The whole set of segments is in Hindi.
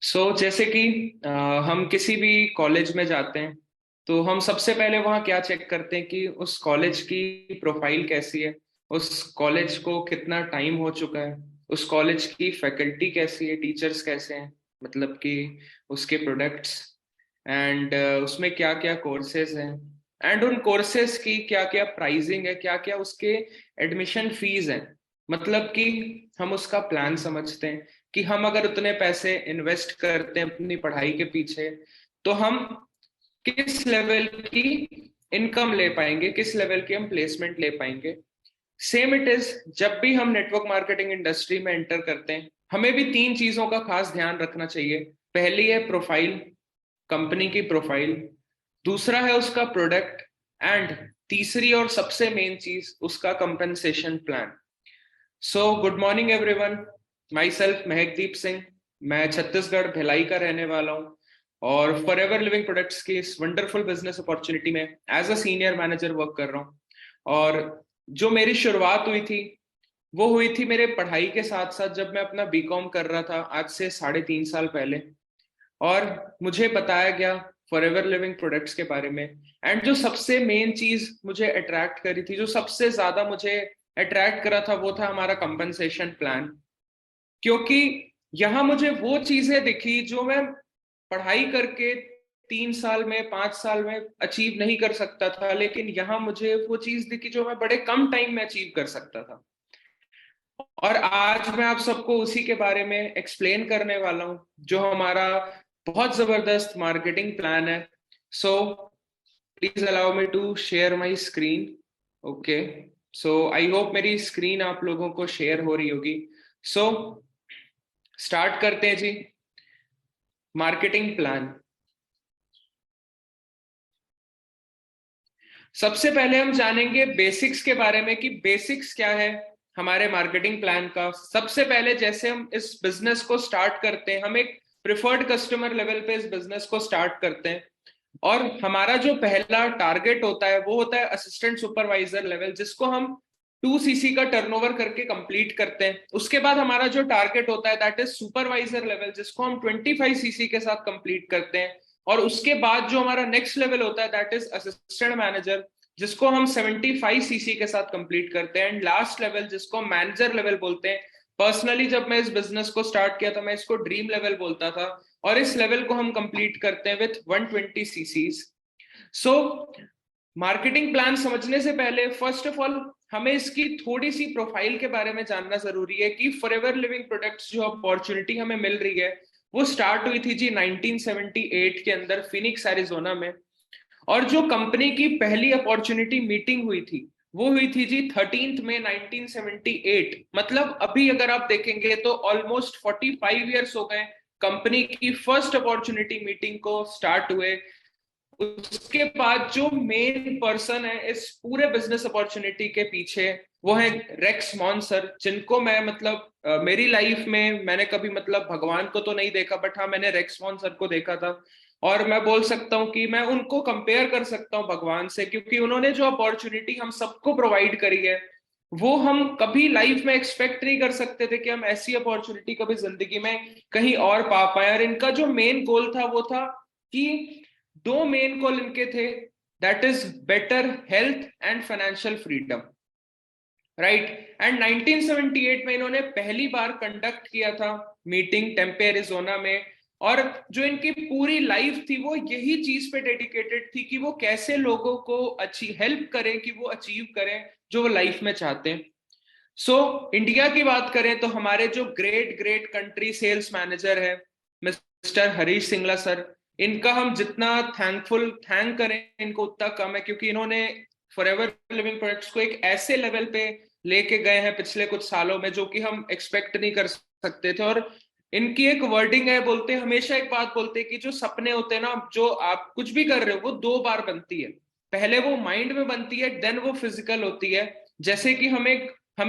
जैसे कि हम किसी भी कॉलेज में जाते हैं तो हम सबसे पहले वहाँ क्या चेक करते हैं कि उस कॉलेज की प्रोफाइल कैसी है। उस कॉलेज को कितना टाइम हो चुका है। उस कॉलेज की फैकल्टी कैसी है, टीचर्स कैसे हैं, मतलब कि उसके प्रोडक्ट्स एंड उसमें क्या क्या कोर्सेज हैं एंड उन कोर्सेज की क्या क्या प्राइसिंग है, क्या क्या उसके एडमिशन फीस हैं। मतलब कि हम उसका प्लान समझते हैं कि हम अगर उतने पैसे इन्वेस्ट करते हैं अपनी पढ़ाई के पीछे तो हम किस लेवल की इनकम ले पाएंगे, किस लेवल की हम प्लेसमेंट ले पाएंगे। सेम इट इज जब भी हम नेटवर्क मार्केटिंग इंडस्ट्री में एंटर करते हैं हमें भी तीन चीजों का खास ध्यान रखना चाहिए। पहली है प्रोफाइल, कंपनी की प्रोफाइल। दूसरा है उसका प्रोडक्ट एंड तीसरी और सबसे मेन चीज उसका compensation plan. Good morning everyone, myself Mahakdeep Singh. मैं छत्तीसगढ़ भिलाई का रहने वाला हूँ और फॉरएवर लिविंग प्रोडक्ट्स की इस वंडरफुल बिजनेस अपॉर्चुनिटी में as a senior manager work कर रहा हूँ। और जो मेरी शुरुआत हुई थी वो हुई थी मेरे पढ़ाई के साथ साथ जब मैं अपना बीकॉम कर रहा था आज से 3.5 साल पहले। और मुझे बताया गया फॉरएवर लिविंग प्रोडक्ट्स के बारे में। एंड जो सबसे मेन चीज मुझे अट्रैक्ट करी थी, जो सबसे ज्यादा मुझे अट्रैक्ट करा था, वो था हमारा कंपनसेशन प्लान। क्योंकि यहाँ मुझे वो चीजें दिखी जो मैं पढ़ाई करके 3 साल में 5 साल में अचीव नहीं कर सकता था, लेकिन यहाँ मुझे वो चीज दिखी जो मैं बड़े कम टाइम में अचीव कर सकता था। और आज मैं आप सबको उसी के बारे में एक्सप्लेन करने वाला हूँ, जो हमारा बहुत जबरदस्त मार्केटिंग प्लान है। So please allow me to share my screen. Okay, I hope मेरी स्क्रीन आप लोगों को शेयर हो रही होगी। सो स्टार्ट करते हैं जी। Marketing plan. सबसे पहले हम जानेंगे बेसिक्स के बारे में कि बेसिक्स क्या है हमारे मार्केटिंग प्लान का। सबसे पहले जैसे हम इस बिजनेस को स्टार्ट करते हैं, हम एक प्रिफर्ड कस्टमर लेवल पे इस बिजनेस को स्टार्ट करते हैं। और हमारा जो पहला टारगेट होता है वो होता है असिस्टेंट सुपरवाइजर लेवल, जिसको हम 2 सीसी का टर्नओवर करके कंप्लीट करते हैं। उसके बाद हमारा जो टारगेट होता है दैट इज सुपरवाइजर लेवल, जिसको हम 25 सीसी के साथ कंप्लीट करते हैं। और उसके बाद जो हमारा नेक्स्ट लेवल होता है दैट इज असिस्टेंट मैनेजर, जिसको हम 75 सीसी के साथ कंप्लीट करते हैं। एंड लास्ट लेवल जिसको मैनेजर लेवल बोलते हैं। पर्सनली जब मैं इस बिजनेस को स्टार्ट किया था मैं इसको ड्रीम लेवल बोलता था। और इस लेवल को हम कंप्लीट करते हैं with 120 chassis. So marketing plan समझने से पहले फर्स्ट ऑफ ऑल हमें इसकी थोड़ी सी प्रोफाइल के बारे में जानना जरूरी है कि फॉरएवर लिविंग प्रोडक्ट्स जो अपॉर्चुनिटी हमें मिल रही है वो स्टार्ट हुई थी जी 1978 के अंदर फिनिक्स एरिजोना में। और जो कंपनी की पहली अपॉर्चुनिटी मीटिंग हुई थी वो हुई थी जी 13 मई 1978। मतलब अभी अगर आप देखेंगे तो ऑलमोस्ट 45 ईयर्स हो गए कंपनी की फर्स्ट अपॉर्चुनिटी मीटिंग को स्टार्ट हुए। उसके बाद जो मेन पर्सन है इस पूरे बिजनेस अपॉर्चुनिटी के पीछे वो है रेक्स मॉन सर, जिनको मैं मतलब मेरी लाइफ में मैंने कभी मतलब भगवान को तो नहीं देखा बट हाँ मैंने रेक्स मॉन सर को देखा था। और मैं बोल सकता हूँ कि मैं उनको कंपेयर कर सकता हूँ भगवान से, क्योंकि उन्होंने जो अपॉर्चुनिटी हम सबको प्रोवाइड करी है वो हम कभी लाइफ में एक्सपेक्ट नहीं कर सकते थे कि हम ऐसी अपॉर्चुनिटी कभी जिंदगी में कहीं और पा पाए। और इनका जो मेन गोल था वो था कि दो मेन गोल इनके थे, that is better health and financial freedom. Right. And 1978 में इन्होंने पहली बार कंडक्ट किया था मीटिंग टेम्पे एरिजोना में। और जो इनकी पूरी लाइफ थी वो यही चीज पे डेडिकेटेड थी कि वो कैसे लोगों को अच्छी हेल्प करें कि वो अचीव करें जो वो लाइफ में चाहते हैं। इंडिया की बात करें तो हमारे जो great great country sales manager है मिस्टर हरीश सिंगला सर, इनका हम जितना थैंक करें इनको उतना कम है, क्योंकि इन्होंने फॉरएवर लिविंग प्रोडक्ट्स को एक ऐसे लेवल पे लेके गए हैं पिछले कुछ सालों में जो कि हम एक्सपेक्ट नहीं कर सकते थे। और इनकी एक वर्डिंग है, बोलते हैं हमेशा एक बात बोलते हैं कि जो सपने होते हैं ना, जो आप कुछ भी कर रहे हो वो 2 बार बनती है। पहले वो माइंड में बनती है देन वो फिजिकल होती है। जैसे कि हमें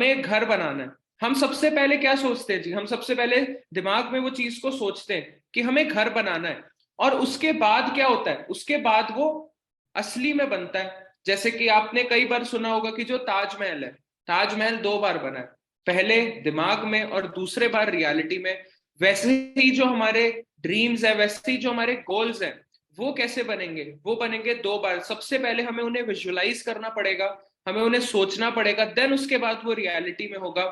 एक घर बनाना है। हम सबसे पहले क्या सोचते हैं जी, हम सबसे पहले दिमाग में वो चीज को सोचते हैं कि हमें घर बनाना है। और उसके बाद क्या होता है, उसके बाद वो असली में बनता है। जैसे कि आपने कई बार सुना होगा कि जो ताजमहल है, ताजमहल 2 बार बना है, पहले दिमाग में और दूसरे बार रियलिटी में। वैसे ही जो हमारे ड्रीम्स है, वैसे ही जो हमारे गोल्स हैं वो कैसे बनेंगे, वो बनेंगे दो बार। सबसे पहले हमें उन्हें विजुलाइज करना पड़ेगा, हमें उन्हें सोचना पड़ेगा, देन उसके बाद वो रियलिटी में होगा।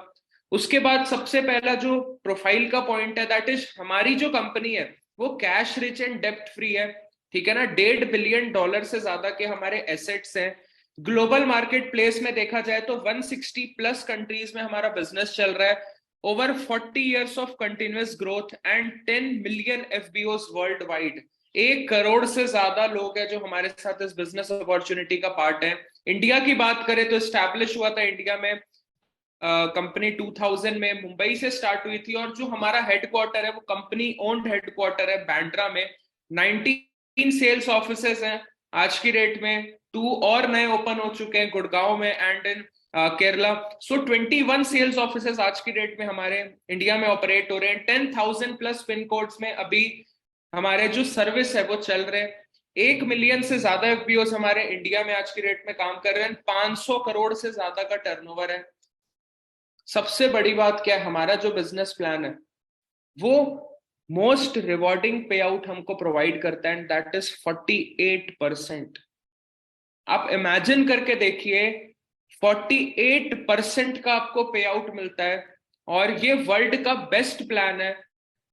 उसके बाद सबसे पहला जो प्रोफाइल का पॉइंट है, दैट इज हमारी जो कंपनी है वो कैश रिच एंड डेप्ट फ्री है, ठीक है ना। $1.5 बिलियन से ज्यादा के हमारे एसेट्स हैं। ग्लोबल मार्केट प्लेस में देखा जाए तो 160 प्लस कंट्रीज में हमारा बिजनेस चल रहा है। Over 40 years of continuous growth and 10 million FBOs world wide. 1 crore से ज्यादा लोग हैं जो हमारे साथ इस बिजनेस अपॉर्चुनिटी का पार्ट है। इंडिया की बात करें तो स्टैब्लिश हुआ था इंडिया में कंपनी 2000 में, मुंबई से स्टार्ट हुई थी, और जो हमारा हेडक्वार्टर है वो कंपनी ओन्ड हेडक्वार्टर है बांद्रा में। 19 सेल्स ऑफिसेज हैं आज की डेट में, 2 और नए ओपन हो चुके हैं गुड़गांव में and in Kerala. So 21 sales offices आज की डेट में हमारे इंडिया में ऑपरेट हो रहे हैं। 10,000 प्लस पिन कोड्स में अभी हमारे जो सर्विस है वो चल रहे हैं। 1 मिलियन से ज्यादा एफबीओस हमारे इंडिया में आज की डेट में काम कर रहे हैं। 500 करोड़ से ज्यादा का टर्नओवर है। सबसे बड़ी बात क्या है, हमारा जो बिजनेस प्लान है वो मोस्ट रिवॉर्डिंग पे आउट हमको प्रोवाइड करता है, एंड दैट इज 48%। आप इमेजिन करके देखिए, 48% का आपको पे आउट मिलता है, और ये वर्ल्ड का बेस्ट प्लान है।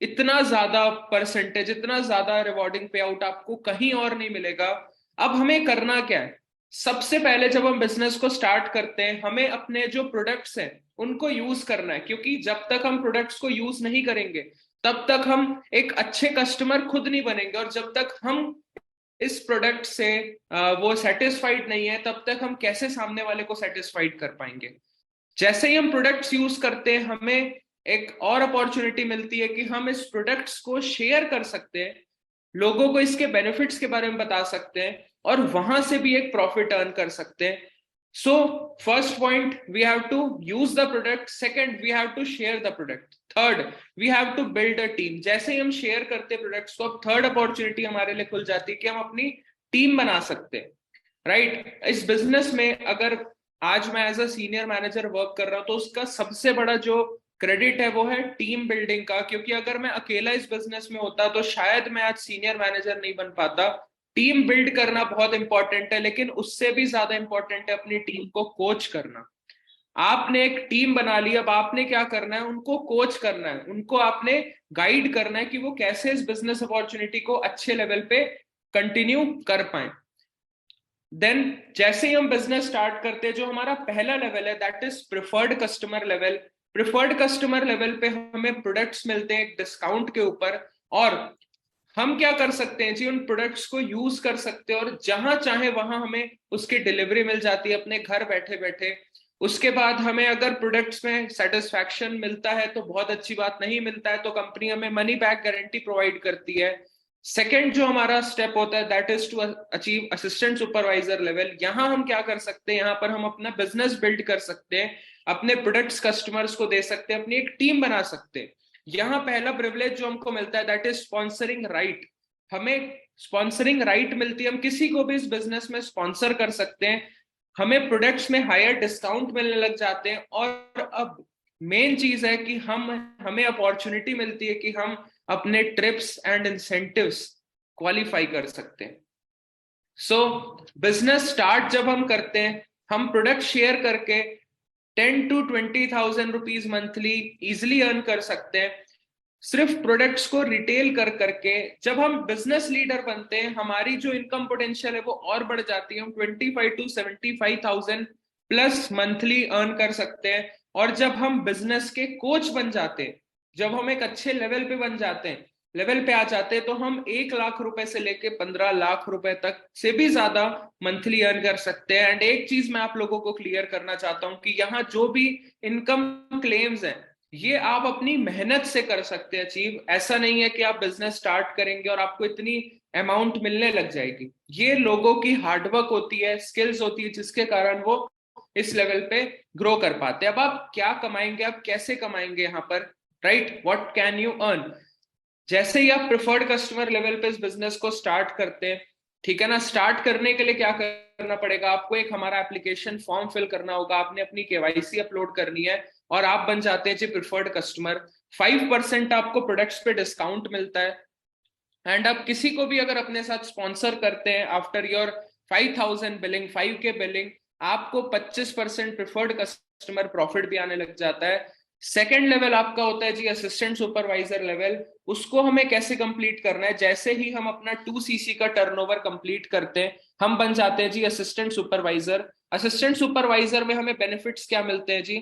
इतना ज्यादा परसेंटेज, इतना ज्यादा रिवॉर्डिंग पे आउट आपको कहीं और नहीं मिलेगा। अब हमें करना क्या है, सबसे पहले जब हम बिजनेस को स्टार्ट करते हैं हमें अपने जो प्रोडक्ट्स हैं उनको यूज करना है, क्योंकि जब तक हम प्रोडक्ट्स को यूज नहीं करेंगे तब तक हम एक अच्छे कस्टमर खुद नहीं बनेंगे, और जब तक हम इस प्रोडक्ट से वो सेटिस्फाइड नहीं है तब तक हम कैसे सामने वाले को सेटिस्फाइड कर पाएंगे। जैसे ही हम प्रोडक्ट्स यूज करते हैं हमें एक और अपॉर्चुनिटी मिलती है कि हम इस प्रोडक्ट्स को शेयर कर सकते हैं, लोगों को इसके बेनिफिट्स के बारे में बता सकते हैं, और वहां से भी एक प्रॉफिट अर्न कर सकते हैं। So first point, we have to use the product. Second, we have to share the product. Third, we have to build a team. जैसे ही हम शेयर करते हैं प्रोडक्ट्स को, अब थर्ड अपॉर्चुनिटी हमारे लिए खुल जाती है कि हम अपनी टीम बना सकते हैं, राइट। इस बिजनेस में अगर आज मैं as a senior manager work कर रहा हूं तो उसका सबसे बड़ा जो क्रेडिट है वो है टीम बिल्डिंग का, क्योंकि अगर मैं अकेला इस बिजनेस में होता तो शायद मैं आज सीनियर मैनेजर नहीं बन पाता। टीम बिल्ड करना बहुत इंपॉर्टेंट है, लेकिन उससे भी ज्यादा इंपॉर्टेंट है अपनी टीम को कोच करना। आपने एक टीम बना ली, अब आपने क्या करना है, उनको कोच करना है, उनको आपने गाइड करना है कि वो कैसे इस बिजनेस अपॉर्चुनिटी को अच्छे लेवल पे कंटिन्यू कर पाए। देन जैसे ही हम बिजनेस स्टार्ट करते हैं, जो हमारा पहला लेवल है that is preferred customer level. Preferred customer level पे हमें प्रोडक्ट्स मिलते हैं डिस्काउंट के ऊपर, और हम क्या कर सकते हैं जी, उन प्रोडक्ट्स को यूज कर सकते हैं, और जहां चाहे वहां हमें उसकी डिलीवरी मिल जाती है अपने घर बैठे बैठे। उसके बाद हमें अगर प्रोडक्ट्स में सेटिस्फैक्शन मिलता है तो बहुत अच्छी बात, नहीं मिलता है तो कंपनी हमें मनी बैक गारंटी प्रोवाइड करती है। सेकेंड जो हमारा स्टेप होता है that is to achieve assistant supervisor level. यहाँ हम क्या कर सकते हैं, यहाँ पर हम अपना बिजनेस बिल्ड कर सकते हैं, अपने प्रोडक्ट्स कस्टमर्स को दे सकते हैं, अपनी एक टीम बना सकते हैं। यहाँ पहला प्रिविलेज जो हमको मिलता है दैट इज स्पॉन्सरिंग राइट। हमें स्पॉन्सरिंग राइट मिलती है, हम किसी को भी इस बिजनेस में स्पॉन्सर कर सकते हैं, हमें प्रोडक्ट्स में हायर डिस्काउंट मिलने लग जाते हैं, और अब मेन चीज है कि हमें अपॉर्चुनिटी मिलती है कि हम अपने ट्रिप्स एंड इंसेंटिव्स क्वालिफाई कर सकते हैं। सो बिजनेस स्टार्ट जब हम करते हैं, हम प्रोडक्ट शेयर करके 10 to 20,000 rupees monthly easily earn कर सकते हैं, सिर्फ प्रोडक्ट्स को रिटेल कर करके। जब हम बिजनेस लीडर बनते हैं हमारी जो इनकम पोटेंशियल है वो और बढ़ जाती है, हम 25 to 75,000 प्लस मंथली अर्न कर सकते हैं। और जब हम बिजनेस के कोच बन जाते हैं, जब हम एक अच्छे लेवल पे बन जाते हैं, लेवल पे आ जाते हैं, तो हम 1 लाख रुपए से लेके 15 लाख रुपए तक से भी ज्यादा मंथली अर्न कर सकते हैं। एंड एक चीज मैं आप लोगों को क्लियर करना चाहता हूं कि यहाँ जो भी इनकम क्लेम्स हैं ये आप अपनी मेहनत से कर सकते हैं अचीव। ऐसा नहीं है कि आप बिजनेस स्टार्ट करेंगे और आपको इतनी अमाउंट मिलने लग जाएगी। ये लोगों की हार्डवर्क होती है, स्किल्स होती है, जिसके कारण वो इस लेवल पे ग्रो कर पाते हैं। अब आप क्या कमाएंगे, आप कैसे कमाएंगे यहाँ पर, right, what can you earn. जैसे ही आप प्रिफर्ड कस्टमर लेवल पे इस बिजनेस को स्टार्ट करते हैं, ठीक है ना, स्टार्ट करने के लिए क्या करना पड़ेगा, आपको एक हमारा एप्लीकेशन फॉर्म फिल करना होगा, आपने अपनी केवाईसी अपलोड करनी है, और आप बन जाते हैं जी प्रिफर्ड कस्टमर। 5% आपको प्रोडक्ट्स पे डिस्काउंट मिलता है, एंड आप किसी को भी अगर अपने साथ स्पॉन्सर करते हैं after your 5,000 billing, 5K billing, आपको 25% प्रिफर्ड कस्टमर प्रॉफिट भी आने लग जाता है। सेकेंड लेवल आपका होता है जी असिस्टेंट सुपरवाइजर लेवल। उसको हमें कैसे कंप्लीट करना है, जैसे ही हम अपना 2cc का टर्नओवर कंप्लीट करते हैं हम बन जाते हैं जी असिस्टेंट सुपरवाइजर। असिस्टेंट सुपरवाइजर में हमें बेनिफिट्स क्या मिलते हैं जी,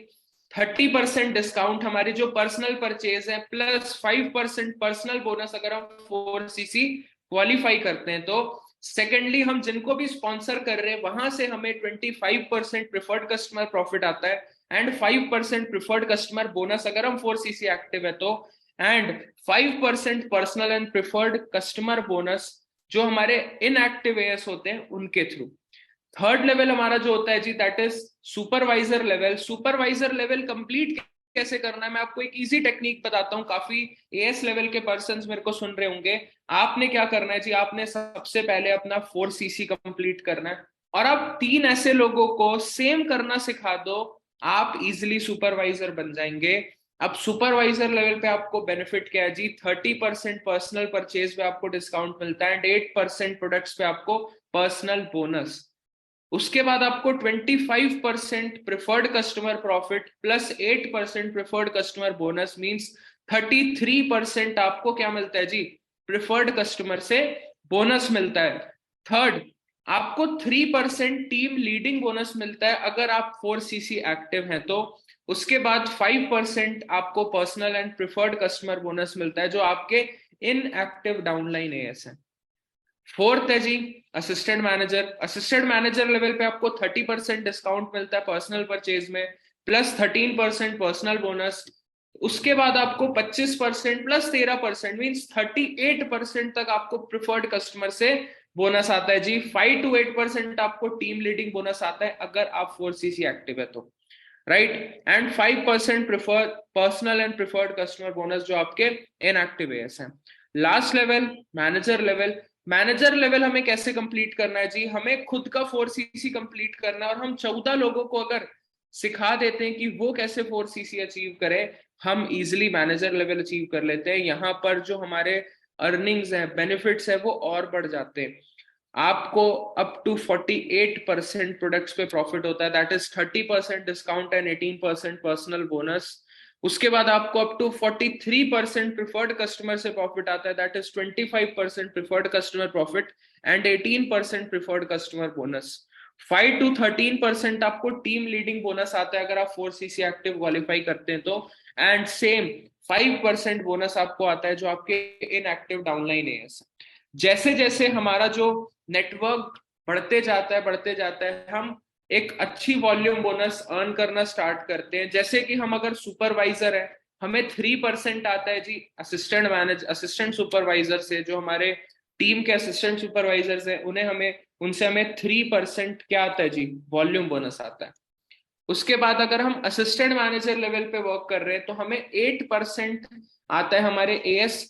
30% डिस्काउंट हमारी जो पर्सनल परचेज है, प्लस 5% पर्सनल बोनस अगर हम 4cc क्वालिफाई करते हैं तो। सेकेंडली हम जिनको भी स्पॉन्सर कर रहे हैं वहां से हमें 25% प्रिफर्ड कस्टमर प्रॉफिट आता है एंड 5% प्रिफर्ड कस्टमर बोनस अगर हम 4cc एक्टिव है तो, and 5% personal and preferred customer bonus जो हमारे इनएक्टिव एएस होते हैं उनके थ्रू। थर्ड लेवल हमारा जो होता है जी that is supervisor level. Supervisor level complete कैसे करना है मैं आपको एक इजी टेक्निक बताता हूँ, काफी एएस लेवल के पर्संस मेरे को सुन रहे होंगे। आपने क्या करना है जी, आपने सबसे पहले अपना 4cc कंप्लीट करना है और आप 3 ऐसे लोगों को सेम करना सिखा दो, आप इजिली सुपरवाइजर बन जाएंगे। अब सुपरवाइजर लेवल पे आपको बेनिफिट क्या है जी, 30% पर्सनल परचेज पे आपको डिस्काउंट मिलता है एंड 8% प्रोडक्ट्स पे आपको पर्सनल बोनस। उसके बाद आपको 25% preferred customer profit plus 8% preferred customer bonus means 33% आपको क्या मिलता है जी, प्रिफर्ड कस्टमर से बोनस मिलता है। थर्ड, आपको 3% टीम लीडिंग बोनस मिलता है अगर आप 4cc एक्टिव हैं तो। उसके बाद 5% आपको personal and preferred customer bonus मिलता है जो आपके इनएक्टिव डाउनलाइन एएस है। फोर्थ है जी assistant manager. Assistant manager level पे आपको 30% डिस्काउंट मिलता है पर्सनल परचेज में, प्लस 13% पर्सनल बोनस। उसके बाद आपको 25% प्लस 13% मींस 38% तक आपको प्रिफर्ड कस्टमर से बोनस आता है जी। 5 to 8% आपको टीम लीडिंग बोनस आता है अगर आप 4cc एक्टिव है तो, right. And 5% prefer personal and preferred customer bonus जो आपके इनएक्टिव एएस है। Last level manager level. Manager level हमें कैसे कंप्लीट करना है जी, हमें खुद का 4cc कंप्लीट करना है और हम 14 लोगों को अगर सिखा देते हैं कि वो कैसे 4cc अचीव करें, हम इजिली मैनेजर लेवल अचीव कर लेते हैं। यहाँ पर जो हमारे अर्निंग्स हैं, बेनिफिट्स है, वो और बढ़ जाते हैं। आपको अप टू 48% प्रोडक्ट्स पे प्रॉफिट होता है, that is 30% discount and 18% personal bonus. उसके बाद आपको अप टू 43% प्रिफर्ड कस्टमर से प्रॉफिट आता है, that is 25% preferred customer profit and 18% preferred customer bonus. 5 to 13% आपको टीम लीडिंग बोनस आता है अगर आप 4cc एक्टिव क्वालिफाई करते हैं तो, एंड सेम 5% बोनस आपको आता है जो आपके इनएक्टिव डाउनलाइन है। जैसे जैसे हमारा जो नेटवर्क बढ़ते जाता है हम एक अच्छी वॉल्यूम बोनस अर्न करना स्टार्ट करते हैं। जैसे कि हम अगर सुपरवाइजर है, हमें 3% आता है जी असिस्टेंट सुपरवाइजर से, जो हमारे टीम के असिस्टेंट सुपरवाइजर्स हैं उनसे हमें 3% क्या आता है जी, वॉल्यूम बोनस आता है। उसके बाद अगर हम असिस्टेंट मैनेजर लेवल पे वर्क कर रहे हैं तो हमें 8% आता है हमारे एएस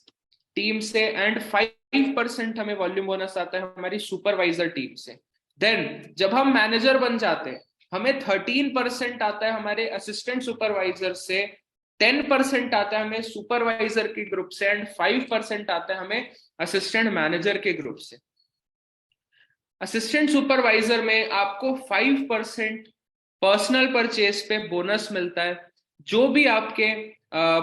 टीम से एंड 5% हमें वॉल्यूम बोनस आता है हमारी सुपरवाइजर टीम से। देन जब हम मैनेजर बन जाते हैं हमें 13% आता है हमारे असिस्टेंट सुपरवाइजर से, 10% आता है हमें सुपरवाइजर के ग्रुप से एंड 5% आता है हमें असिस्टेंट मैनेजर के ग्रुप से। असिस्टेंट सुपरवाइजर में आपको 5% पर्सनल परचेज पे बोनस मिलता है जो भी आपके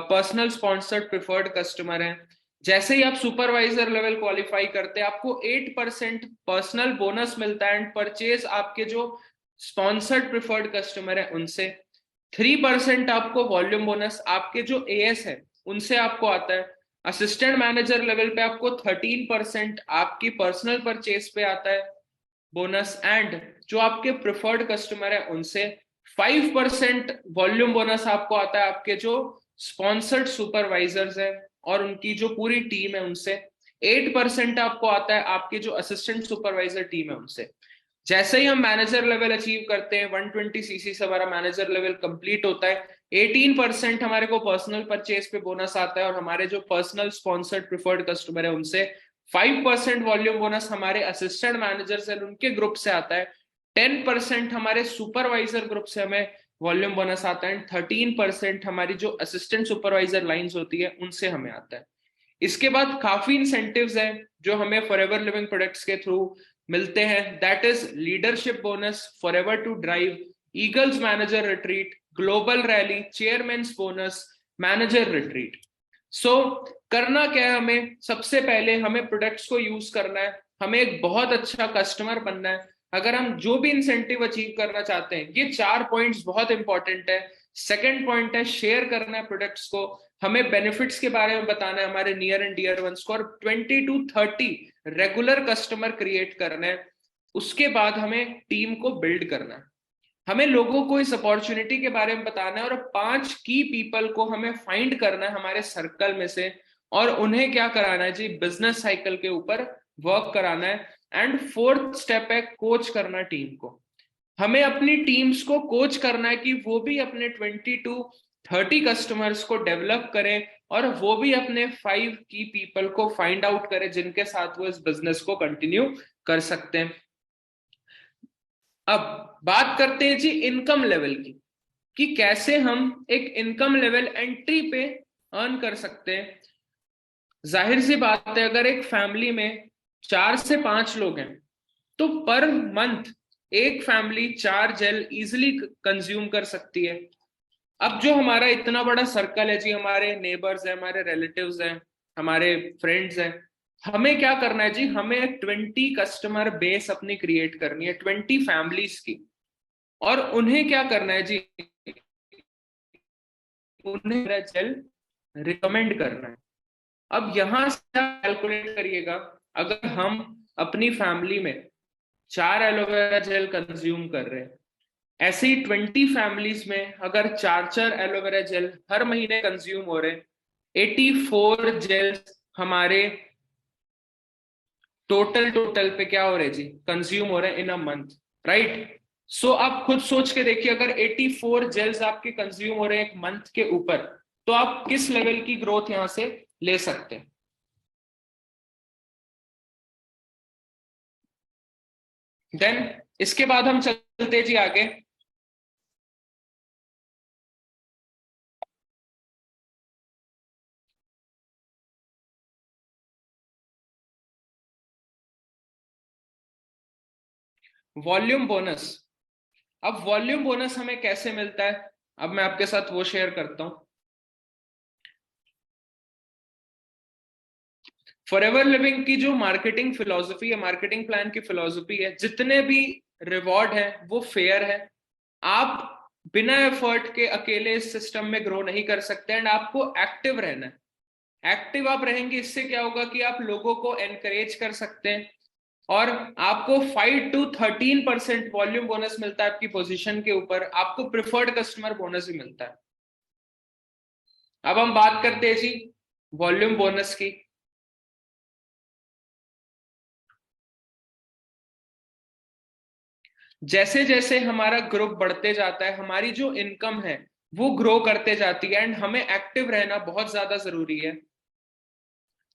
पर्सनल स्पॉन्सर्ड प्रिफर्ड कस्टमर हैं। जैसे ही आप सुपरवाइजर लेवल क्वालिफाई करते हैं आपको 8% पर्सनल बोनस मिलता है एंड परचेज आपके जो स्पॉन्सर्ड प्रिफर्ड कस्टमर है उनसे। 3% आपको वॉल्यूम बोनस आपके जो एएस है उनसे आपको आता है। असिस्टेंट मैनेजर लेवल पे आपको 13% आपकी पर्सनल परचेज पे आता है बोनस एंड जो आपके प्रिफर्ड कस्टमर है उनसे। 5% वॉल्यूम बोनस आपको आता है आपके जो स्पॉन्सर्ड सुपरवाइजर्स हैं और उनकी जो पूरी टीम है उनसे। 8% आपको आता है आपके जो असिस्टेंट सुपरवाइजर टीम है उनसे। जैसे ही हम मैनेजर लेवल अचीव करते हैं 120cc से हमारा मैनेजर लेवल कंप्लीट होता है, 18% हमारे को पर्सनल परचेज पे बोनस आता है और हमारे जो पर्सनल स्पॉन्सर्ड प्रिफर्ड कस्टमर है उनसे। 5% वॉल्यूम बोनस हमारे असिस्टेंट मैनेजर से उनके ग्रुप से आता है। 10% हमारे सुपरवाइजर ग्रुप से हमें वॉल्यूम बोनस आता है एंड 13% हमारी जो असिस्टेंट सुपरवाइजर लाइंस होती है उनसे हमें आता है। इसके बाद काफी इंसेंटिव्स हैं जो हमें फॉरएवर लिविंग प्रोडक्ट्स के थ्रू मिलते हैं, that is leadership bonus, Forever to drive, eagles manager retreat, global rally, chairman's bonus, manager retreat. So करना क्या है, हमें सबसे पहले हमें प्रोडक्ट्स को यूज करना है, हमें एक बहुत अच्छा कस्टमर बनना है। अगर हम जो भी इंसेंटिव अचीव करना चाहते हैं, ये 4 पॉइंट्स बहुत इंपॉर्टेंट है। सेकंड पॉइंट है शेयर करना है प्रोडक्ट्स को, हमें बेनिफिट्स के बारे में बताना है हमारे नियर एंड डियर वंस को, और 20 to 30 रेगुलर कस्टमर क्रिएट करना है। उसके बाद हमें टीम को बिल्ड करना है, हमें लोगों को इस अपॉर्चुनिटी के बारे में बताना है, और 5 की पीपल को हमें फाइंड करना है हमारे सर्कल में से, और उन्हें क्या कराना है जी, बिजनेस साइकिल के ऊपर वर्क कराना है। एंड फोर्थ स्टेप है कोच करना टीम को, हमें अपनी टीम्स को कोच करना है कि वो भी अपने 20 to 30 कस्टमर्स को डेवलप करें, और वो भी अपने 5 की पीपल को फाइंड आउट करें जिनके साथ वो इस बिजनेस को कंटिन्यू कर सकते हैं। अब बात करते हैं जी इनकम लेवल की, कि कैसे हम एक इनकम लेवल एंट्री पे अर्न कर सकते हैं। जाहिर सी बात है, अगर एक फैमिली में 4 से 5 लोग हैं तो पर मंथ एक फैमिली 4 जेल इजिली कंज्यूम कर सकती है। अब जो हमारा इतना बड़ा सर्कल है जी, हमारे नेबर्स हैं, हमारे रिलेटिव्स हैं, हमारे फ्रेंड्स हैं, हमें क्या करना है जी, हमें 20 कस्टमर बेस अपनी क्रिएट करनी है, 20 फैमिलीज की, और उन्हें क्या करना है जी, उन्हें जेल रिकमेंड करना है। अब यहां से आप कैलकुलेट करिएगा, अगर हम अपनी फैमिली में 4 एलोवेरा जेल कंज्यूम कर रहे हैं, ऐसे ही 20 फैमिलीज में अगर 4 एलोवेरा जेल हर महीने कंज्यूम हो रहे हैं, 84 जेल हमारे टोटल पे क्या हो रहे जी, कंज्यूम हो रहे हैं इन अ मंथ, राइट। सो आप खुद सोच के देखिए, अगर 84 जेल्स आपके कंज्यूम हो रहे हैं एक मंथ के ऊपर, तो आप किस लेवल की ग्रोथ यहां से ले सकते हैं। देन इसके बाद हम चलते जी आगे। Volume bonus. अब वॉल्यूम बोनस हमें कैसे मिलता है, अब मैं आपके साथ वो शेयर करता हूं। फॉरएवर लिविंग की जो मार्केटिंग फिलॉसफी है, मार्केटिंग प्लान की फिलॉसफी है, जितने भी रिवॉर्ड है वो फेयर है। आप बिना एफर्ट के अकेले इस सिस्टम में ग्रो नहीं कर सकते, एंड आपको एक्टिव रहना है। एक्टिव आप रहेंगे, इससे क्या होगा कि आप लोगों को एनकरेज कर सकते हैं, और आपको 5 to 13% वॉल्यूम बोनस मिलता है आपकी पोजीशन के ऊपर, आपको प्रिफर्ड कस्टमर बोनस भी मिलता है। अब हम बात करते हैं जी वॉल्यूम बोनस की। जैसे जैसे हमारा ग्रुप बढ़ते जाता है, हमारी जो इनकम है वो ग्रो करते जाती है, एंड हमें एक्टिव रहना बहुत ज्यादा जरूरी है।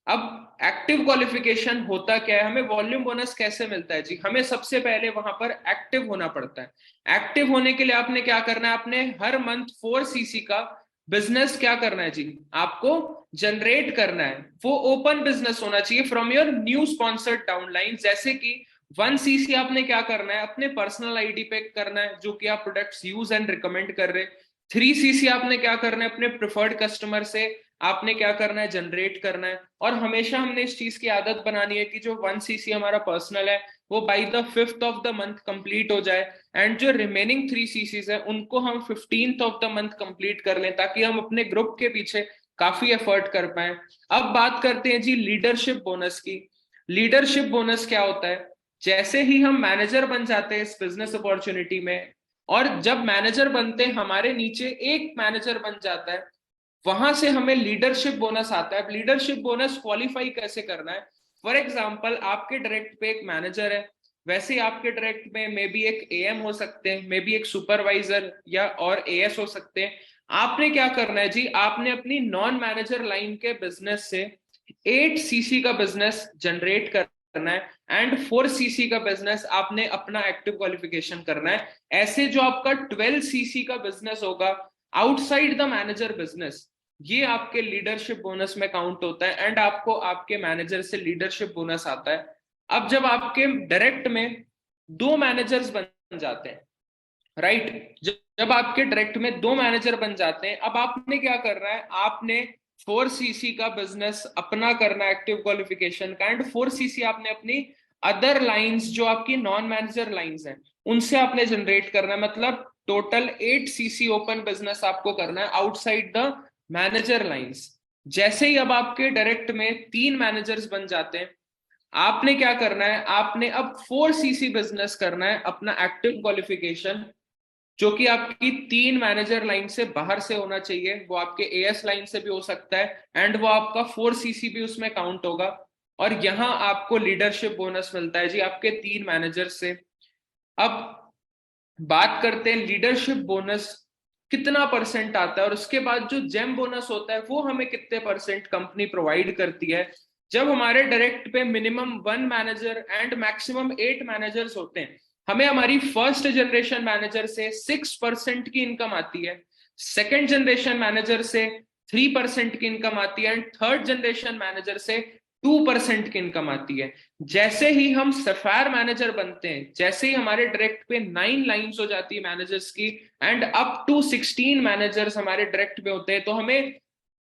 अब एक्टिव क्वालिफिकेशन होता क्या है, हमें वॉल्यूम बोनस कैसे मिलता है जी, हमें सबसे पहले वहां पर एक्टिव होना पड़ता है। एक्टिव होने के लिए आपने क्या करना है, आपने हर मंथ 4 cc का बिजनेस क्या करना है जी, आपको जनरेट करना है। वो ओपन बिजनेस होना चाहिए from your new sponsored downline, जैसे कि 1 cc आपने क्या करना है, अपने पर्सनल आईडी पे करना है जो कि आप प्रोडक्ट्स यूज एंड रिकमेंड कर रहे हैं। 3 cc आपने क्या करना है, अपने प्रिफर्ड कस्टमर से आपने क्या करना है, जनरेट करना है। और हमेशा हमने इस चीज की आदत बनानी है कि जो 1 cc हमारा पर्सनल है वो by the 5th of the month complete हो जाए, एंड जो रिमेनिंग 3 ccs है उनको हम 15th of the month complete कर लें, ताकि हम अपने ग्रुप के पीछे काफी एफर्ट कर पाए। अब बात करते हैं जी लीडरशिप बोनस की। लीडरशिप बोनस क्या होता है, जैसे ही हम मैनेजर बन जाते हैं इस बिजनेस अपॉर्चुनिटी में, और जब मैनेजर बनते हैं हमारे नीचे एक मैनेजर बन जाता है, वहां से हमें लीडरशिप बोनस आता है। लीडरशिप बोनस क्वालिफाई कैसे करना है, फॉर एग्जाम्पल आपके डायरेक्ट पे एक मैनेजर है, वैसे ही आपके डायरेक्ट में मे बी एक एएम हो सकते हैं, मे बी एक सुपरवाइजर या और एएस हो सकते हैं। आपने क्या करना है जी, आपने अपनी नॉन मैनेजर लाइन के बिजनेस से 8 cc का बिजनेस जनरेट करना है, एंड 4 cc का बिजनेस आपने अपना एक्टिव क्वालिफिकेशन करना है। ऐसे जो आपका 12 cc का बिजनेस होगा आउटसाइड द मैनेजर बिजनेस, ये आपके लीडरशिप बोनस में काउंट होता है, एंड आपको आपके मैनेजर से लीडरशिप बोनस आता है। अब जब आपके डायरेक्ट में 2 मैनेजर्स बन जाते हैं, राइट, जब आपके डायरेक्ट में 2 मैनेजर बन जाते हैं, अब आपने क्या करना है, आपने 4cc का बिजनेस अपना करना, एक्टिव क्वालिफिकेशन का, एंड 4cc आपने अपनी अदर लाइंस जो आपकी नॉन मैनेजर लाइंस हैं उनसे आपने जनरेट करना है। मतलब टोटल 8cc ओपन बिजनेस आपको करना है आउटसाइड द मैनेजर लाइंस। जैसे ही अब आपके डायरेक्ट में 3 मैनेजर्स बन जाते हैं, आपने क्या करना है, आपने अब 4cc बिजनेस करना है अपना एक्टिव क्वालिफिकेशन, जो कि आपकी 3 मैनेजर लाइन से बाहर से होना चाहिए। वो आपके एएस लाइन से भी हो सकता है, एंड वो आपका 4cc भी उसमें काउंट होगा। और यहां आपको लीडरशिप बोनस मिलता है जी आपके 3 मैनेजर से। अब बात करते हैं लीडरशिप बोनस कितना परसेंट आता है, और उसके बाद जो जेम बोनस होता है वो हमें कितने परसेंट कंपनी प्रोवाइड करती है। जब हमारे डायरेक्ट पे minimum 1 manager and maximum 8 managers होते हैं, हमें हमारी फर्स्ट जनरेशन मैनेजर से 6% की इनकम आती है, सेकेंड जनरेशन मैनेजर से 3% की इनकम आती है, एंड थर्ड जनरेशन मैनेजर से 2% की इनकम आती है। जैसे ही हम सफायर मैनेजर बनते हैं, जैसे ही हमारे डायरेक्ट पे 9 लाइंस हो जाती है मैनेजर्स की, एंड अप टू 16 मैनेजर्स हमारे डायरेक्ट पे होते हैं, तो हमें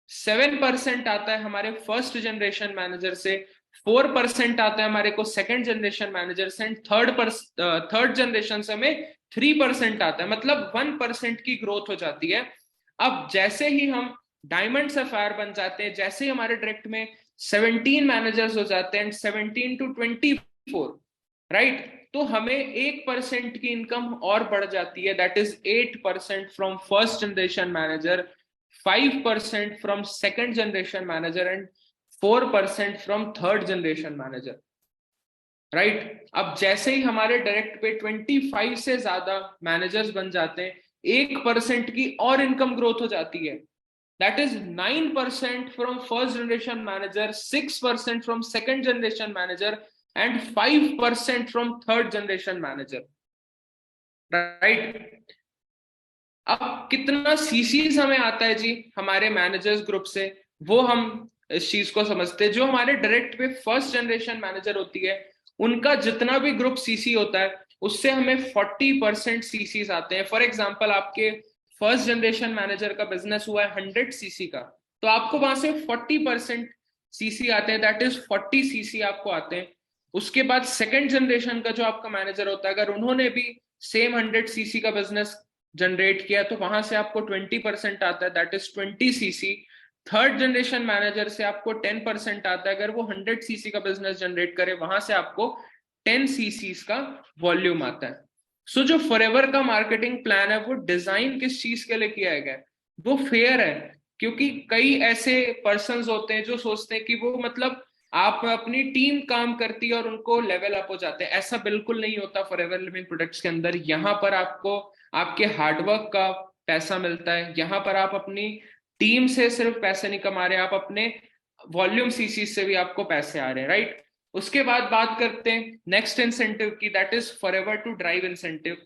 7% आता है हमारे फर्स्ट जनरेशन मैनेजर से, 4% आता है हमारे को सेकंड जनरेशन मैनेजर से, एंड थर्ड जनरेशन से हमें 3% आता है। मतलब 1% की ग्रोथ हो जाती है। अब जैसे ही हम डायमंड सफायर बन जाते हैं, जैसे ही हमारे डायरेक्ट में 17 मैनेजर्स हो जाते हैं, 17 to 24, राइट, तो हमें 1% की इनकम और बढ़ जाती है, that is 8% from first generation manager, 5% from second generation manager, and 4% from third generation manager, right. अब जैसे ही हमारे डायरेक्ट पे 25 से ज्यादा मैनेजर्स बन जाते हैं, 1% की और इनकम ग्रोथ हो जाती है, that is 9% from first generation manager, 6% from second generation manager, and 5% from third generation manager, right. अब कितना सीसीज हमें आता है जी हमारे मैनेजर्स ग्रुप से, वो हम इस चीज को समझते हैं। जो हमारे डायरेक्ट पे फर्स्ट जनरेशन मैनेजर होती है, उनका जितना भी ग्रुप सीसी होता है, उससे हमें 40% सीसीज आते हैं। फॉर एग्जाम्पल, आपके फर्स्ट जनरेशन मैनेजर का बिजनेस हुआ है 100 सीसी का, तो आपको वहां से 40% सीसी आते हैं, दैट इज 40 सीसी आपको आते हैं। उसके बाद सेकेंड जनरेशन का जो आपका मैनेजर होता है, अगर उन्होंने भी सेम 100 सीसी का बिजनेस जनरेट किया, तो वहां से आपको 20% आता है, that is 20 CC. Third generation manager से आपको 10% आता है, अगर वो 100 सीसी का बिजनेस जनरेट करे, वहां से आपको 10 सीसी का वॉल्यूम आता है। सो जो फॉरएवर का मार्केटिंग प्लान है, वो डिजाइन किस चीज के लिए किया गया है, वो फेयर है। क्योंकि कई ऐसे पर्सन होते हैं जो सोचते हैं कि वो मतलब आप अपनी टीम काम करती है और उनको लेवल अप हो जाते हैं। ऐसा बिल्कुल नहीं होता फॉरएवर लिविंग प्रोडक्ट्स के अंदर। यहाँ पर आपको आपके हार्डवर्क का पैसा मिलता है। यहाँ पर आप अपनी टीम से सिर्फ पैसे नहीं कमा रहे, आप अपने वॉल्यूम सीसी से भी आपको पैसे आ रहे हैं, राइट। उसके बाद बात करते हैं नेक्स्ट इंसेंटिव की, that is forever to drive incentive.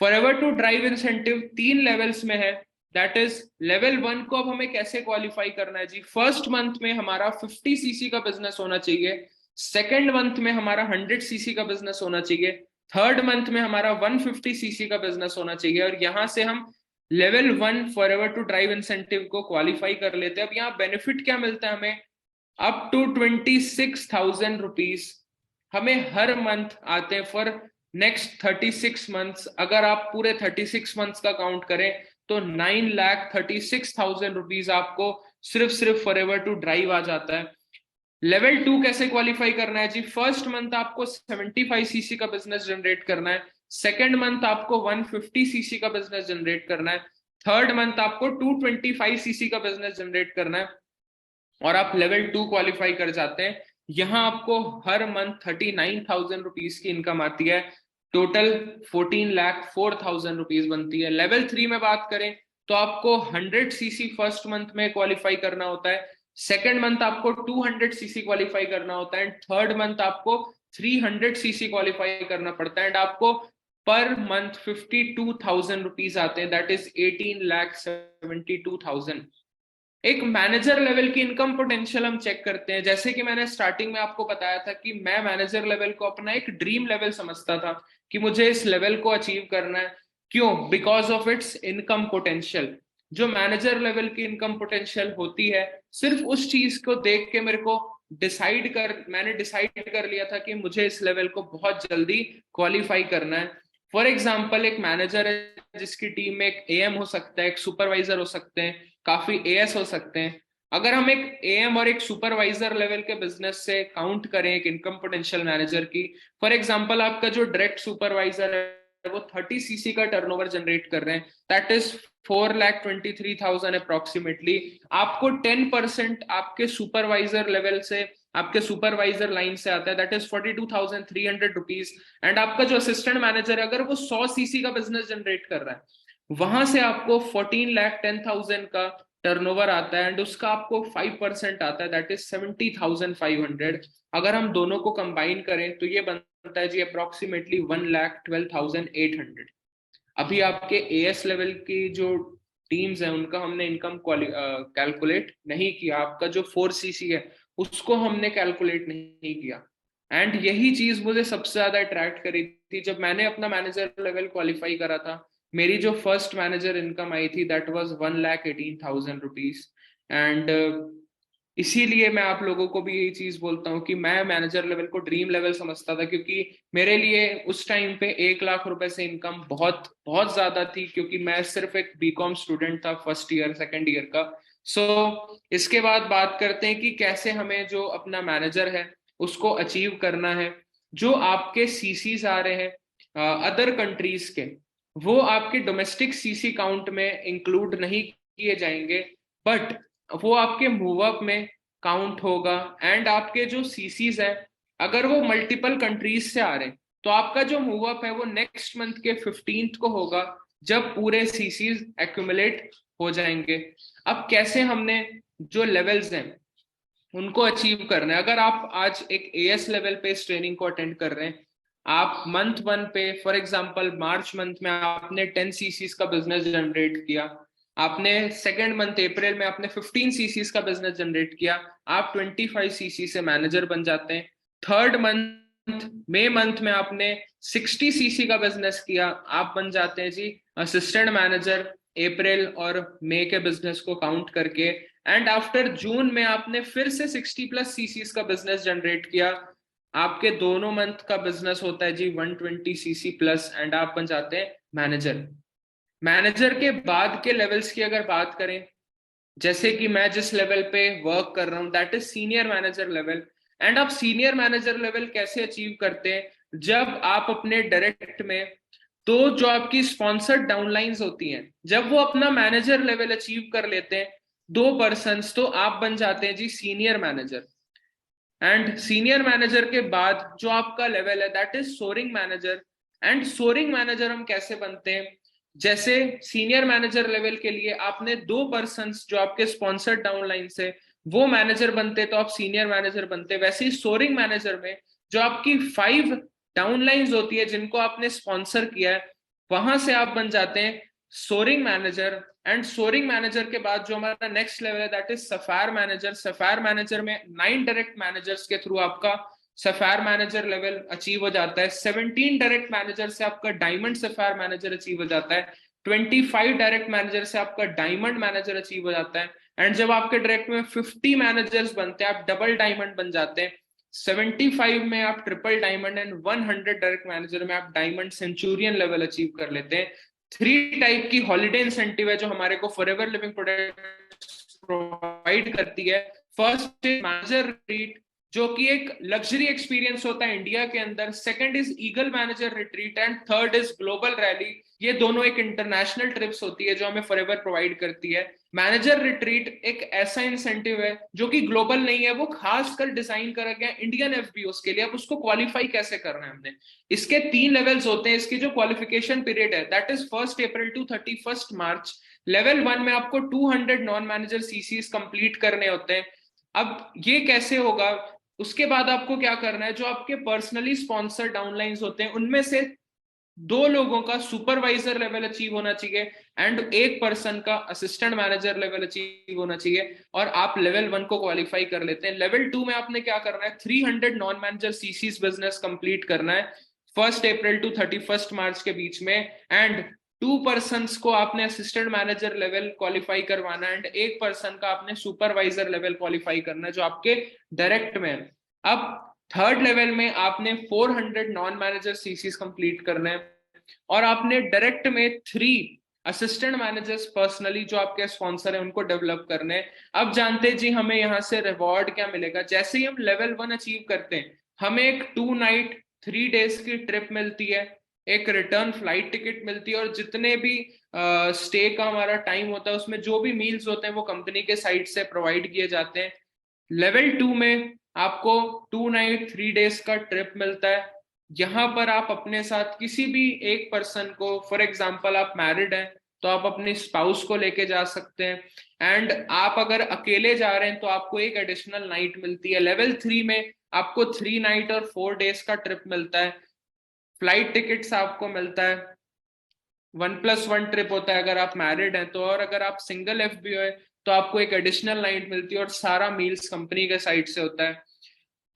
Forever to drive incentive 3 levels में है, दैट इज लेवल 1 को अब हमें कैसे क्वालिफाई करना है जी। फर्स्ट मंथ में हमारा 50 सीसी का बिजनेस होना चाहिए, सेकेंड मंथ में हमारा 100 सीसी का बिजनेस होना चाहिए, थर्ड मंथ में हमारा 150 सीसी का बिजनेस होना चाहिए। और यहां से हम level 1 forever to drive incentive को क्वालिफाई कर लेते हैं। अब यहाँ बेनिफिट क्या मिलता है हमें, अप टू 26,000 रुपीज हमें हर मंथ आते हैं फॉर नेक्स्ट 36 मंथ्स। अगर आप पूरे 36 मंथ्स का काउंट करें, तो 9,36,000 रुपीज आपको सिर्फ फॉरएवर टू ड्राइव आ जाता है। लेवल 2 कैसे क्वालिफाई करना है जी, फर्स्ट मंथ आपको 75 सीसी का बिजनेस जनरेट करना है, सेकेंड मंथ आपको 150 सीसी का बिजनेस जनरेट करना है, थर्ड मंथ आपको 225 सीसी का बिजनेस जनरेट करना है, और आप लेवल 2 क्वालिफाई कर जाते हैं। यहां आपको हर मंथ 39,000 रुपीज की इनकम आती है, टोटल 14,04,000 रुपीज बनती है। लेवल 3 में बात करें, तो आपको 100 सीसी फर्स्ट मंथ में क्वालिफाई करना होता है, सेकेंड मंथ आपको 200 सीसी क्वालिफाई करना होता है, एंड थर्ड मंथ आपको 300 सीसी क्वालिफाई करना पड़ता है, एंड आपको पर मंथ 52,000 रुपीज आते हैं, दैट इज 18,72,000। एक मैनेजर लेवल की इनकम पोटेंशियल हम चेक करते हैं। जैसे कि मैंने स्टार्टिंग में आपको बताया था कि मैं मैनेजर लेवल को अपना एक ड्रीम लेवल समझता था कि मुझे इस लेवल को अचीव करना है। क्यों? Because of its income potential. जो मैनेजर लेवल की इनकम पोटेंशियल होती है, सिर्फ उस चीज को देख के मैंने डिसाइड कर लिया था कि मुझे इस लेवल को बहुत जल्दी क्वालिफाई करना है। फॉर एग्जाम्पल, एक मैनेजर है जिसकी टीम में एक एएम हो सकता है, एक सुपरवाइजर हो सकते हैं, काफी एएस हो सकते हैं। अगर हम एक एएम और एक सुपरवाइजर लेवल के बिजनेस से काउंट करें एक इनकम पोटेंशियल मैनेजर की, फॉर एग्जांपल आपका जो डायरेक्ट सुपरवाइजर है वो 30 सीसी का टर्नओवर जनरेट कर रहे हैं, दैट इज 4,23,000 अप्रोक्सीमेटली। आपको 10% आपके सुपरवाइजर लेवल से, आपके सुपरवाइजर लाइन से आता है, दैट इज 42,300 रुपीज। एंड आपका जो असिस्टेंट मैनेजर है, अगर वो 100 सीसी का बिजनेस जनरेट कर रहा है, वहां से आपको 14,10,000 का टर्नओवर आता है, एंड उसका आपको 5% आता है, दैट इज 70,500। अगर हम दोनों को कंबाइन करें तो ये बनता है जी अप्रोक्सीमेटली 1,12,800। अभी आपके एएस लेवल की जो टीम्स हैं उनका हमने इनकम कैलकुलेट नहीं किया, आपका जो 4 सीसी है उसको हमने कैलकुलेट नहीं किया। एंड यही चीज मुझे सबसे ज्यादा अट्रैक्ट करी थी जब मैंने अपना मैनेजर लेवल क्वालिफाई करा था। मेरी जो फर्स्ट मैनेजर इनकम आई थी दैट वाज 1,18,000 रुपीज। एंड इसीलिए मैं आप लोगों को भी यही चीज बोलता हूँ कि मैं मैनेजर लेवल को ड्रीम लेवल समझता था, क्योंकि मेरे लिए उस टाइम पे 1 लाख रुपए से इनकम बहुत बहुत ज्यादा थी, क्योंकि मैं सिर्फ एक बीकॉम स्टूडेंट था, फर्स्ट ईयर सेकेंड ईयर का। इसके बाद बात करते हैं कि कैसे हमें जो अपना मैनेजर है उसको अचीव करना है। जो आपके सीसीज आ रहे हैं अदर कंट्रीज के, वो आपके डोमेस्टिक सीसी काउंट में इंक्लूड नहीं किए जाएंगे, बट वो आपके मूवअप में काउंट होगा। एंड आपके जो सीसीज है, अगर वो मल्टीपल कंट्रीज से आ रहे हैं, तो आपका जो मूवअप है वो नेक्स्ट मंथ के 15th को होगा, जब पूरे सीसीज एक्यूमुलेट हो जाएंगे। अब कैसे हमने जो लेवल्स हैं उनको अचीव करना है? अगर आप आज एक एएस लेवल पे इस ट्रेनिंग को अटेंड कर रहे हैं, आप मंथ 1 पे फॉर एग्जांपल मार्च मंथ में आपने 10 सीसीज का बिजनेस जनरेट किया, आपने सेकेंड मंथ अप्रैल में आपने 15 सीसीज का बिजनेस जनरेट किया, आप 25 सीसी से मैनेजर बन जाते हैं। थर्ड मंथ मई मंथ में आपने 60 सीसी का बिजनेस किया, आप बन जाते हैं जी असिस्टेंट मैनेजर, अप्रैल और मई के बिजनेस को काउंट करके। एंड आफ्टर जून में आपने फिर से 60+ सीसीज का बिजनेस जनरेट किया, आपके दोनों मंथ का बिजनेस होता है जी 120 सीसी प्लस, एंड आप बन जाते हैं मैनेजर। मैनेजर के बाद के लेवल्स की अगर बात करें, जैसे कि मैं जिस लेवल पे वर्क कर रहा हूँ that is senior manager level. And आप सीनियर मैनेजर लेवल कैसे अचीव करते हैं? जब आप अपने डायरेक्ट में, तो जो आपकी स्पॉन्सर्ड डाउनलाइंस होती हैं, जब वो अपना मैनेजर लेवल अचीव कर लेते हैं 2 पर्सन, तो आप बन जाते हैं जी senior manager. And senior manager के बाद जो आपका लेवल है that is soaring manager. And soaring manager हम कैसे बनते हैं? जैसे सीनियर मैनेजर लेवल के लिए आपने 2 पर्सन जो आपके स्पॉन्सर्ड डाउनलाइन से वो मैनेजर बनते, तो आप सीनियर मैनेजर बनते। वैसे ही सोरिंग मैनेजर में जो आपकी 5 डाउनलाइंस होती है जिनको आपने स्पॉन्सर किया है, वहां से आप बन जाते हैं soaring manager. And soaring manager के बाद जो हमारा नेक्स्ट लेवल है that is sapphire manager. Sapphire manager में 9 डायरेक्ट मैनेजर्स के थ्रू आपका सफायर मैनेजर लेवल अचीव हो जाता है। 17 डायरेक्ट मैनेजर से आपका डायमंड सफायर मैनेजर अचीव हो जाता है। 25 डायरेक्ट मैनेजर से आपका डायमंड मैनेजर अचीव हो जाता है। एंड जब आपके डायरेक्ट में 50 मैनेजर्स बनते हैं, आप डबल डायमंड बन जाते हैं। 75 में आप triple diamond, and 100 direct manager में आप डायमंड सेंचुरियन लेवल अचीव कर लेते हैं। 3 टाइप की हॉलीडे इंसेंटिव है जो हमारे को फॉरएवर लिविंग प्रोडक्ट प्रोवाइड करती है। फर्स्ट मैनेजर रिट्रीट, जो कि एक लग्जरी एक्सपीरियंस होता है इंडिया के अंदर। Second is eagle manager retreat, and third is global rally. ये दोनों एक इंटरनेशनल ट्रिप्स होती है जो हमें फॉरएवर प्रोवाइड करती है। मैनेजर रिट्रीट एक ऐसा इंसेंटिव है जो कि ग्लोबल नहीं है, वो खासकर डिजाइन करा गया इंडियन एफबीओस के लिए। अब उसको क्वालिफाई कैसे करना है हमने, इसके 3 लेवल्स होते हैं। इसकी जो क्वालिफिकेशन पीरियड है that is 1 April to 31 March. Level 1 में आपको 200 नॉन मैनेजर सीसीज कंप्लीट करने होते हैं। अब ये कैसे होगा? उसके बाद आपको क्या करना है, जो आपके पर्सनली स्पॉन्सर्ड डाउनलाइंस होते हैं उनमें से 2 लोगों का सुपरवाइजर लेवल अचीव होना चाहिए एंड 1 पर्सन का असिस्टेंट मैनेजर लेवल अचीव होना चाहिए, और आप लेवल 1 को क्वालिफाई कर लेते हैं। लेवल 2 में आपने क्या करना है, 300 नॉन मैनेजर सीसीस बिजनेस कंप्लीट करना है 1 अप्रैल टू 31 मार्च के बीच में, एंड 2 पर्सन्स को आपने असिस्टेंट मैनेजर लेवल क्वालिफाई करवाना है एंड 1 पर्सन का आपने सुपरवाइजर लेवल क्वालिफाई करना है जो आपके डायरेक्ट में है। अब थर्ड लेवल में आपने 400 नॉन मैनेजर सीसीस कंप्लीट करने हैं, और आपने डायरेक्ट में 3 असिस्टेंट मैनेजर्स पर्सनली जो आपके स्पॉन्सर है उनको डेवलप करने हैं। अब जानते हैं जी हमें यहाँ से रिवॉर्ड क्या मिलेगा। जैसे ही हम लेवल 1 अचीव करते हैं, हमें एक 2 नाइट 3 डेज की ट्रिप मिलती है, एक रिटर्न फ्लाइट टिकट मिलती है, और जितने भी स्टे का हमारा टाइम होता है उसमें जो भी मील्स होते हैं वो कंपनी के साइड से प्रोवाइड किए जाते हैं। लेवल 2 में आपको 2 नाइट 3 डेज का ट्रिप मिलता है। यहाँ पर आप अपने साथ किसी भी एक पर्सन को, फॉर एग्जांपल आप मैरिड हैं तो आप अपनी स्पाउस को लेके जा सकते हैं, एंड आप अगर अकेले जा रहे हैं तो आपको एक एडिशनल नाइट मिलती है। लेवल 3 में आपको 3 नाइट और 4 डेज का ट्रिप मिलता है, फ्लाइट टिकट्स आपको मिलता है, 1+1 ट्रिप होता है अगर आप मैरिड हैं तो, और अगर आप सिंगल एफबीओ है तो आपको एक एडिशनल नाइट मिलती है, और सारा मील्स कंपनी के साइड से होता है।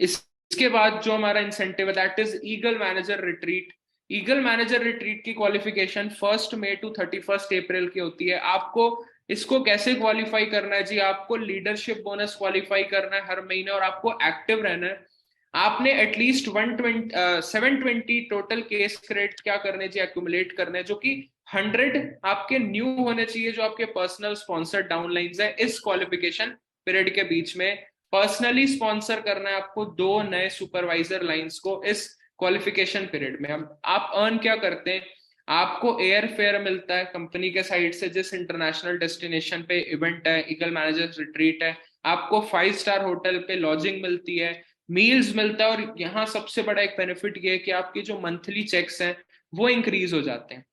इसके बाद जो हमारा इंसेंटिव है that is eagle manager retreat. Eagle manager retreat की क्वालिफिकेशन 1 मई टू 31 अप्रैल की होती है। आपको इसको कैसे क्वालिफाई करना है जी, आपको लीडरशिप बोनस क्वालिफाई करना है हर महीने, और आपको एक्टिव रहना है। आपने एटलीस्ट 720 टोटल केस क्रेडिट क्या करने जी, एक्यूमुलेट करने, जो कि 100 आपके न्यू होने चाहिए जो आपके पर्सनल स्पॉन्सर डाउनलाइंस है इस क्वालिफिकेशन पीरियड के बीच में। पर्सनली स्पॉन्सर करना है आपको 2 नए सुपरवाइजर लाइंस को इस क्वालिफिकेशन पीरियड में। अब आप अर्न क्या करते हैं, आपको एयर फेयर मिलता है कंपनी के साइड से जिस इंटरनेशनल डेस्टिनेशन पे इवेंट है, ईगल मैनेजर रिट्रीट है, आपको 5 स्टार होटल पे लॉजिंग मिलती है, मील्स मिलता है, और यहाँ सबसे बड़ा एक बेनिफिट ये है कि आपकी जो मंथली चेक्स हैं वो इंक्रीज हो जाते हैं।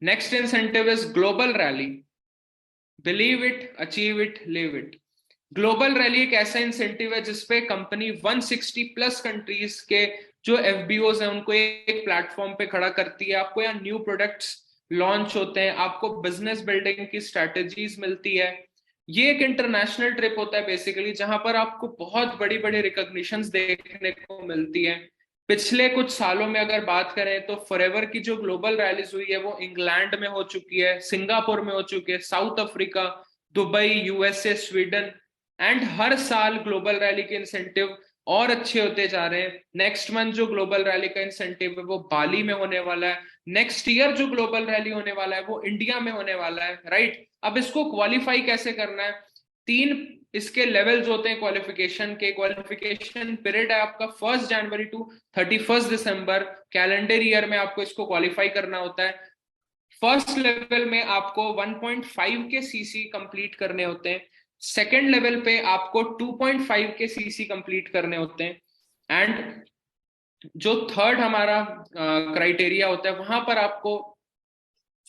Next incentive is global rally. Believe it, achieve it, live it. Global rally एक ऐसा इंसेंटिव है जिसपे कंपनी 160 प्लस कंट्रीज के जो एफबीओज हैं उनको एक प्लेटफॉर्म पे खड़ा करती है। आपको यहाँ न्यू प्रोडक्ट्स लॉन्च होते हैं, आपको बिजनेस बिल्डिंग की स्ट्रेटेजीज मिलती है। ये एक इंटरनेशनल ट्रिप होता है बेसिकली, जहां पर आपको बहुत बड़ी बड़ी रिकॉग्निशंस देखने को मिलती है। पिछले कुछ सालों में अगर बात करें तो फॉरएवर की जो ग्लोबल रैलीज हुई है वो इंग्लैंड में हो चुकी है, सिंगापुर में हो चुकी है, South Africa, Dubai, USA, Sweden, and हर साल ग्लोबल रैली के इंसेंटिव और अच्छे होते जा रहे हैं। नेक्स्ट मंथ जो ग्लोबल रैली का इंसेंटिव है वो बाली में होने वाला है। नेक्स्ट ईयर जो ग्लोबल रैली होने वाला है वो इंडिया में होने वाला है, राइट। अब इसको क्वालिफाई कैसे करना है, 3 इसके लेवल्स होते हैं क्वालिफिकेशन के। क्वालिफिकेशन पीरियड है आपका 1 जनवरी टू 31 दिसंबर, कैलेंडर ईयर में आपको इसको क्वालिफाई करना होता है। फर्स्ट लेवल में आपको 1.5 के सीसी कंप्लीट करने होते हैं, सेकेंड लेवल पे आपको 2.5 के सीसी कंप्लीट करने होते हैं, एंड जो थर्ड हमारा क्राइटेरिया होता है वहां पर आपको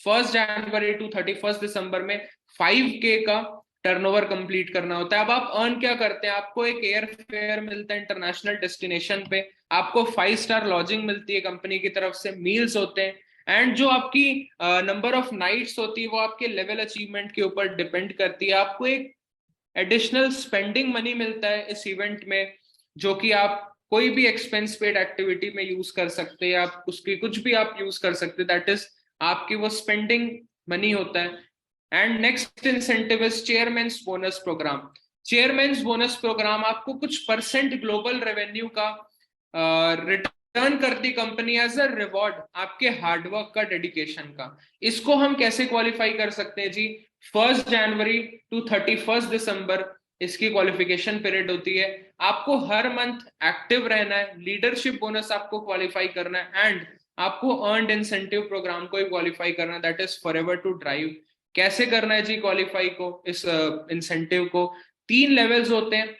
1 जनवरी टू 31 दिसंबर में 5K का टर्नओवर कंप्लीट करना होता है। अब आप अर्न क्या करते हैं, आपको एक एयर फेयर मिलता है इंटरनेशनल डेस्टिनेशन पे, आपको 5 स्टार लॉजिंग मिलती है कंपनी की तरफ से, मील्स होते हैं, एंड जो आपकी नंबर ऑफ नाइट्स होती है वो आपके लेवल अचीवमेंट के ऊपर डिपेंड करती है। आपको एक एडिशनल स्पेंडिंग मनी मिलता है इस इवेंट में, जो कि आप कोई भी एक्सपेंस पेड एक्टिविटी में यूज कर सकते हैं, आप उसकी कुछ भी आप यूज कर सकते हैं, दैट इज आपकी वो स्पेंडिंग मनी होता है। And next incentive is chairman's bonus program. Chairman's bonus program आपको कुछ परसेंट ग्लोबल रेवेन्यू का रिटर्न करती कंपनी एज अ रिवॉर्ड आपके हार्डवर्क का, डेडिकेशन का। इसको हम कैसे क्वालिफाई कर सकते हैं जी, 1 जनवरी टू 31 दिसंबर इसकी क्वालिफिकेशन पीरियड होती है। आपको हर मंथ एक्टिव रहना है, लीडरशिप बोनस आपको क्वालिफाई करना है, एंड आपको अर्नड इंसेंटिव प्रोग्राम को ही क्वालिफाई करना है, that is forever to drive. कैसे करना है जी क्वालिफाई को, इस इंसेंटिव को, 3 लेवल्स होते हैं।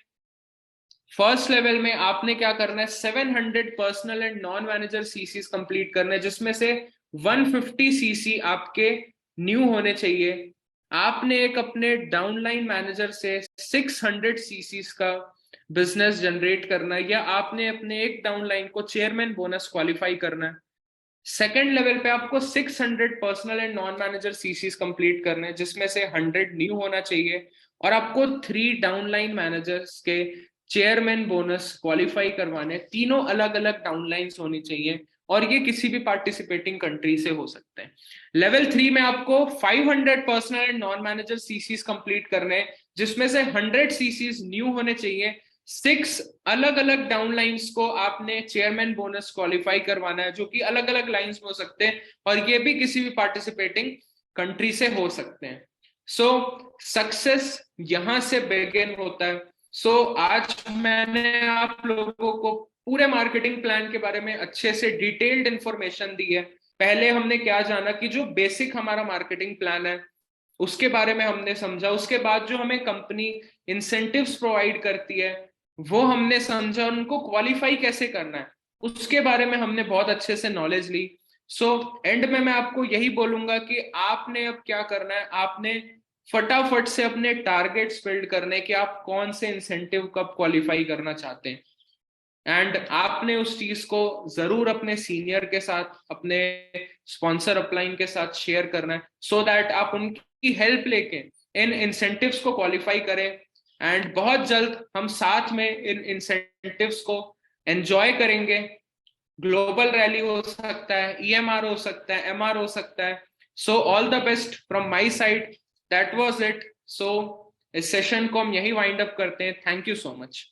फर्स्ट लेवल में आपने क्या करना है, 700 personal and non manager CCs complete करने हैं, जिसमें से 150 सीसी आपके न्यू होने चाहिए। आपने एक अपने डाउनलाइन मैनेजर से 600 सीसीस का बिजनेस जनरेट करना है, या आपने अपने एक डाउनलाइन को चेयरमैन बोनस क्वालिफाई करना है। सेकेंड लेवल पे आपको 600 personal and non manager chassis complete करने हैं, जिसमें से 100 न्यू होना चाहिए, और आपको 3 डाउनलाइन मैनेजर्स के चेयरमैन बोनस क्वालिफाई करवाने, तीनों अलग अलग डाउनलाइंस होनी चाहिए, और ये किसी भी पार्टिसिपेटिंग कंट्री से हो सकते हैं। लेवल 3 में आपको 500 personal and non manager chassis complete करने हैं, जिसमें से 100 सीसीज न्यू होने चाहिए, 6 अलग अलग डाउनलाइंस को आपने चेयरमैन बोनस क्वालिफाई करवाना है, जो कि अलग अलग लाइंस में हो सकते हैं, और ये भी किसी भी पार्टिसिपेटिंग कंट्री से हो सकते हैं। सो सक्सेस यहां से बिगिन होता है। आज मैंने आप लोगों को पूरे मार्केटिंग प्लान के बारे में अच्छे से डिटेल्ड इंफॉर्मेशन दी है। पहले हमने क्या जाना कि जो बेसिक हमारा मार्केटिंग प्लान है उसके बारे में हमने समझा, उसके बाद जो हमें कंपनी इंसेंटिव्स प्रोवाइड करती है वो हमने समझा, उनको क्वालिफाई कैसे करना है उसके बारे में हमने बहुत अच्छे से नॉलेज ली। एंड में मैं आपको यही बोलूंगा कि आपने अब क्या करना है, आपने फटाफट से अपने टारगेट्स बिल्ड करने कि आप कौन से इंसेंटिव कब क्वालिफाई करना चाहते हैं, एंड आपने उस चीज को जरूर अपने सीनियर के साथ, अपने स्पॉन्सर अपलाइन के साथ शेयर करना है, सो दैट आप उनकी हेल्प लेके इन इंसेंटिव्स को क्वालिफाई करें, एंड बहुत जल्द हम साथ में इन इंसेंटिव्स को एंजॉय करेंगे। ग्लोबल रैली हो सकता है, ईएमआर हो सकता है, एमआर हो सकता है। All the best from my side, that was it. इस सेशन को हम यही वाइंड अप करते हैं। Thank you so much.